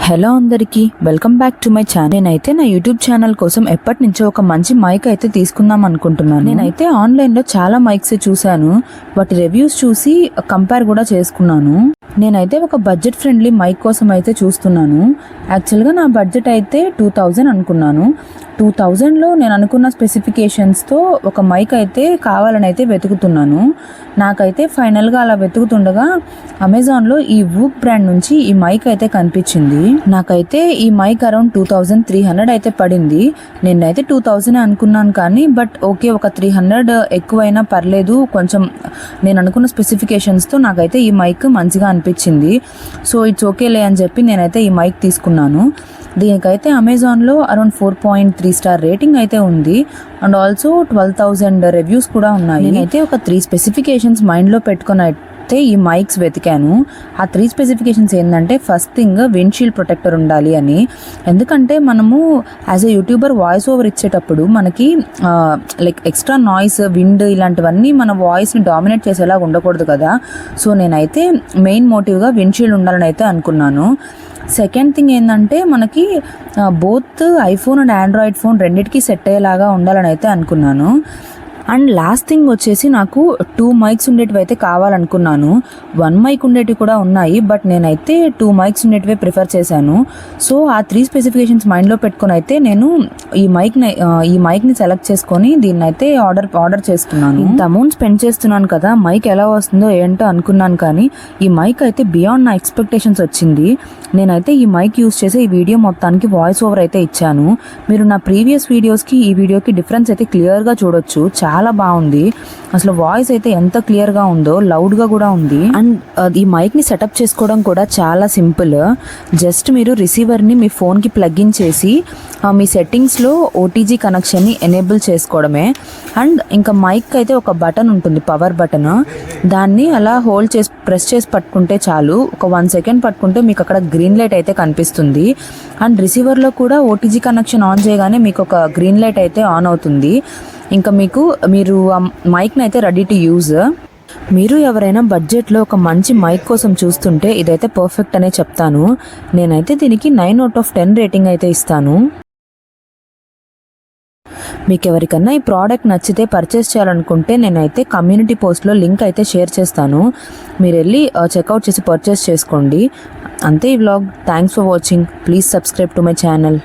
Hello అందరికీ welcome back to my channel. నేనైతే నా యూట్యూబ్ ఛానల్ కోసం ఎప్పటి నుంచో ఒక మంచి మైక్ అయితే తీసుకుందాం అనుకుంటున్నాను. నేనైతే ఆన్లైన్లో చాలా మైక్స్ చూశాను, వాటి రివ్యూస్ చూసి కంపేర్ కూడా చేసుకున్నాను. నేనైతే ఒక బడ్జెట్ ఫ్రెండ్లీ మైక్ కోసం అయితే చూస్తున్నాను. యాక్చువల్గా నా బడ్జెట్ అయితే 2000 అనుకున్నాను. 2000లో నేను అనుకున్న స్పెసిఫికేషన్స్తో ఒక మైక్ అయితే కావాలని అయితే వెతుకుతున్నాను. నాకైతే ఫైనల్గా అలా వెతుకుతుండగా అమెజాన్లో ఈ వూక్ బ్రాండ్ నుంచి ఈ మైక్ అయితే కనిపించింది. నాకైతే ఈ మైక్ అరౌండ్ 2300 అయితే పడింది. నేనైతే 2000 అనుకున్నాను, కానీ బట్ ఓకే, ఒక 300 ఎక్కువైనా పర్లేదు, కొంచెం నేను అనుకున్న స్పెసిఫికేషన్స్తో నాకైతే ఈ మైక్ మంచిగా అనిపించింది. సో ఇట్స్ ఓకేలే అని చెప్పి నేనైతే ఈ మైక్ తీసుకున్నాను. దీనికైతే అమెజాన్లో అరౌండ్ 4.3 స్టార్ రేటింగ్ అయితే ఉంది అండ్ ఆల్సో 12,000 రివ్యూస్ కూడా ఉన్నాయి. నేనైతే ఒక 3 స్పెసిఫికేషన్స్ మైండ్లో పెట్టుకుని అయితే ఈ మైక్స్ వెతికాను. ఆ 3 స్పెసిఫికేషన్స్ ఏంటంటే, ఫస్ట్ థింగ్ విండ్షీల్డ్ ప్రొటెక్టర్ ఉండాలి అని. ఎందుకంటే మనము as a YouTuber voice over ఇచ్చేటప్పుడు మనకి లైక్ ఎక్స్ట్రా నాయిస్, విండ్ ఇలాంటివన్నీ మన వాయిస్ని డామినేట్ చేసేలా ఉండకూడదు కదా. సో నేనైతే మెయిన్ మోటివ్గా విండ్షీల్డ్ ఉండాలని అయితే అనుకున్నాను. సెకండ్ థింగ్ ఏంటంటే, మనకి both iPhone and Android phone రెండింటికి సెట్ అయ్యేలాగా ఉండాలని అయితే అనుకున్నాను. అండ్ లాస్ట్ థింగ్ వచ్చేసి, నాకు 2 మైక్స్ ఉండేటివి అయితే కావాలనుకున్నాను. 1 మైక్ ఉండేటివి కూడా ఉన్నాయి, బట్ నేనైతే 2 మైక్స్ ఉండేటివే ప్రిఫర్ చేశాను. సో ఆ 3 స్పెసిఫికేషన్స్ మైండ్లో పెట్టుకొని అయితే నేను ఈ మైక్ని సెలెక్ట్ చేసుకొని దీన్ని అయితే ఆర్డర్ చేసుకున్నాను. ఇంత అమౌంట్ స్పెండ్ చేస్తున్నాను కదా, మైక్ ఎలా వస్తుందో ఏంటో అనుకున్నాను, కానీ ఈ మైక్ అయితే బియాండ్ నా ఎక్స్పెక్టేషన్స్ వచ్చింది. నేనైతే ఈ మైక్ యూస్ చేసి ఈ వీడియో మొత్తానికి వాయిస్ ఓవర్ అయితే ఇచ్చాను. మీరు నా ప్రీవియస్ వీడియోస్కి ఈ వీడియోకి డిఫరెన్స్ అయితే క్లియర్గా చూడొచ్చు. చాలా బాగుంది అసలు, వాయిస్ అయితే ఎంత క్లియర్గా ఉందో, లౌడ్గా కూడా ఉంది. అండ్ ఈ మైక్ని సెటప్ చేసుకోవడం కూడా చాలా సింపుల్. జస్ట్ మీరు రిసీవర్ని మీ ఫోన్కి ప్లగ్ ఇన్ చేసి మీ సెట్టింగ్స్లో ఓటీజీ కనెక్షన్ని ఎనేబుల్ చేసుకోవడమే. అండ్ ఇంకా మైక్ అయితే ఒక బటన్ ఉంటుంది, పవర్ బటన్. దాన్ని అలా ప్రెస్ చేసి పట్టుకుంటే చాలు. ఒక 1 సెకండ్ పట్టుకుంటే మీకు అక్కడ గ్రీన్ లైట్ అయితే కనిపిస్తుంది. అండ్ రిసీవర్లో కూడా ఓటీజీ కనెక్షన్ ఆన్ చేయగానే మీకు ఒక గ్రీన్ లైట్ అయితే ఆన్ అవుతుంది. ఇంకా మీరు ఆ మైక్ని అయితే రెడీ టు యూజ్. మీరు ఎవరైనా బడ్జెట్లో ఒక మంచి మైక్ కోసం చూస్తుంటే ఇదైతే పర్ఫెక్ట్ అనే చెప్తాను. నేనైతే దీనికి 9/10 రేటింగ్ అయితే ఇస్తాను. మీకు ఎవరికన్నా ఈ ప్రోడక్ట్ నచ్చితే పర్చేస్ చేయాలనుకుంటే నేనైతే కమ్యూనిటీ పోస్ట్లో లింక్ అయితే షేర్ చేస్తాను. మీరు వెళ్ళి చెక్అవుట్ చేసి పర్చేస్ చేసుకోండి. అంతే ఈ vlog. Thanks for watching. Please subscribe to my channel.